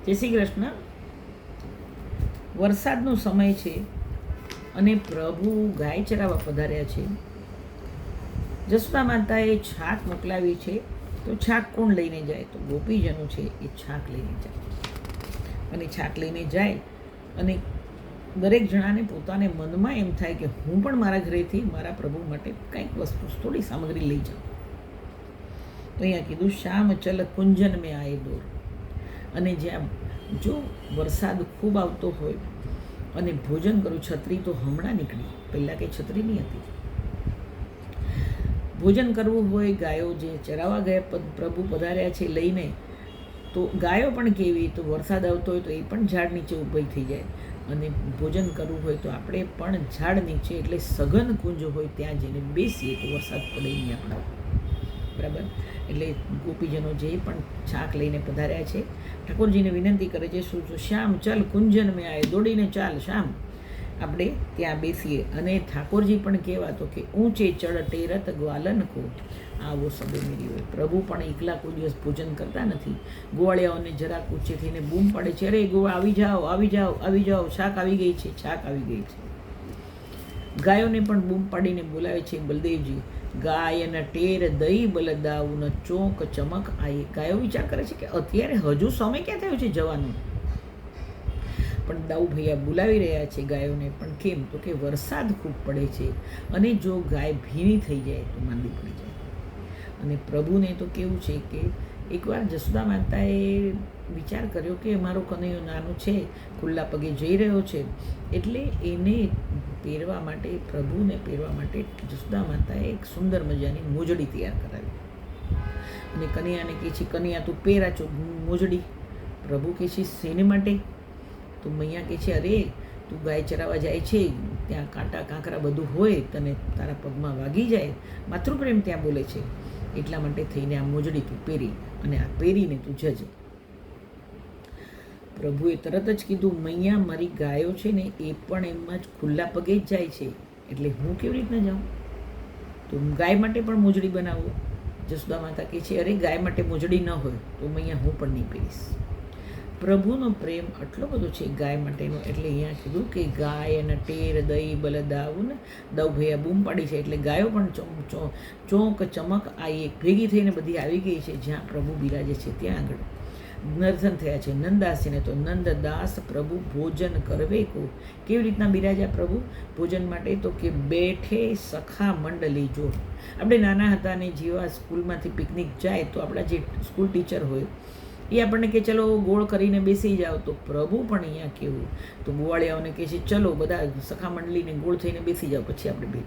જય શ્રી કૃષ્ણ. વરસાદનો સમય છે અને પ્રભુ ગાય ચરાવવા પધાર્યા છે. જસોદા માતાએ છાક મોકલાવી છે. તો છાક કોણ લઈને જાય? તો ગોપીજનો છે એ છાક લઈને જાય. અને છાક લઈને જાય અને દરેક જણાને પોતાને મનમાં એમ થાય કે હું પણ મારા ઘરેથી મારા પ્રભુ માટે કંઈક વસ્તુ થોડી સામગ્રી લઈ જાઉં. તો અહીંયા કીધું શામ ચલ કુંજન મેં આયે દોર. અને જ્યાં જો વરસાદ ખૂબ આવતો હોય અને ભોજન કરું, છત્રી તો હમણાં નીકળી, પહેલાં કંઈ છત્રી નહીં હતી. ભોજન કરવું હોય, ગાયો જે ચરાવવા ગયા પ્રભુ પધાર્યા છે લઈને, તો ગાયો પણ કેવી, તો વરસાદ આવતો હોય તો એ પણ ઝાડ નીચે ઊભી થઈ જાય. અને ભોજન કરવું હોય તો આપણે પણ ઝાડ નીચે, એટલે સઘન કુંજ હોય ત્યાં જઈને બેસીએ તો વરસાદ પડે નહીં આપણે. બરાબર. એટલે ગોપીજનો જે પણ છાક લઈને પધાર્યા છે, ઠાકોરજીને વિનંતી કરે છે, શું શ્યામ ચલ કુંજન મેં આય, દોડીને ચાલ શ્યામ, આપણે ત્યાં બેસીએ. અને ઠાકોરજી પણ કહેવા તો કે ઊંચે ચડ ટેરત ગ્વાલન કો આવો સબે મેરી હોય. પ્રભુ પણ એકલા કોઈ દિવસ ભોજન કરતા નથી. ગોવાળિયાઓને જરાક ઊંચે થઈને બૂમ પાડે છે, અરે ગોવા આવી જાઓ, આવી જાઓ, આવી જાઓ, છાક આવી ગઈ છે, છાક આવી ગઈ છે. ગાયોને પણ બૂમ પાડીને બોલાવે છે બલદેવજી. ગાયન ટેર દઈ બલદાઉન ચોક ચમક આયે. ગાયો વિચાર કરે છે કે અત્યારે હજુ સમય ક્યાં થયો છે જવાનો, પણ દાઉ ભૈયા બોલાવી રહ્યા છે ગાયોને. પણ કેમ? તો કે વરસાદ ખૂબ પડે છે અને જો ગાય ભીની થઈ જાય તો માંદી પડી જાય. અને પ્રભુને તો કેવું છે કે એકવાર જસોદા માતાએ વિચાર કર્યો કે મારો કનૈયો નાનો છે, ખુલ્લા પગે જઈ રહ્યો છે, એટલે એને પહેરવા માટે, પ્રભુને પહેરવા માટે જસોદા માતાએ એક સુંદર મજાની મોજડી તૈયાર કરાવી. અને કનૈયાને કહે છે, કનૈયા તું પહેરા છો મોજડી. પ્રભુ કહે છે શેને માટે? તો મૈયા કહે છે, અરે તું ગાય ચરાવવા જાય છે, ત્યાં કાંટા કાંકરા બધું હોય, તને તારા પગમાં વાગી જાય, માતૃપ્રેમ ત્યાં બોલે છે, એટલા માટે થઈને આ મોજડી તું પહેરી અને આ પહેરીને તું જજે. પ્રભુએ તરત જ કીધું, મૈયા મારી ગાયો છે ને એ પણ એમાં જ ખુલ્લા પગે જ જાય છે, એટલે હું કેવી રીતના જાઉં? તો ગાય માટે પણ મોજડી બનાવો. જસોદા માતા કહે છે, અરે ગાય માટે મોજડી ન હોય તો મૈયા હું પણ નહીં પહેરીશ. પ્રભુનો પ્રેમ આટલો બધો છે ગાય માટેનો, એટલે અહીંયા કીધું કે ગાય અને ટેર દઈ બલદાઉન, દવ ભૈયા બૂમ પાડી છે, એટલે ગાયો પણ ચોંક ચમક આ એક ભેગી થઈને બધી આવી ગઈ છે જ્યાં પ્રભુ બિરાજે છે ત્યાં આગળ. દર્શન થયા છે નંદાસીને. તો નંદદાસ પ્રભુ ભોજન કરવે કો. કેવી રીતના બિરાજ્યા પ્રભુ ભોજન માટે? તો કે બેઠે સખા મંડલી જો. આપણે નાના હતા ને જેવા સ્કૂલમાંથી પિકનિક જાય તો આપણા જે સ્કૂલ ટીચર હોય એ આપણને કે ચલો ગોળ કરીને બેસી જાઓ. તો પ્રભુ પણ અહીંયા કેવું, તો ગોવાળિયાઓને કહે છે ચલો બધા સખા મંડળીને ગોળ થઈને બેસી જાઓ, પછી આપણે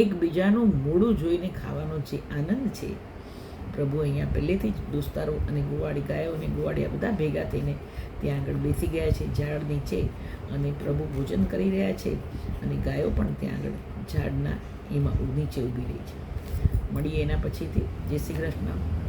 એકબીજાનું મોઢું જોઈને ખાવાનો જે આનંદ છે, પ્રભુ અહીંયા પહેલેથી જ દોસ્તારો અને ગોવાળી ગાયો અને ગોવાળિયા બધા ભેગા થઈને ત્યાં આગળ બેસી ગયા છે ઝાડ નીચે, અને પ્રભુ ભોજન કરી રહ્યા છે અને ગાયો પણ ત્યાં આગળ ઝાડના એમાં નીચે ઊભી રહી છે. મળીએ એના પછીથી. જય શ્રી કૃષ્ણ.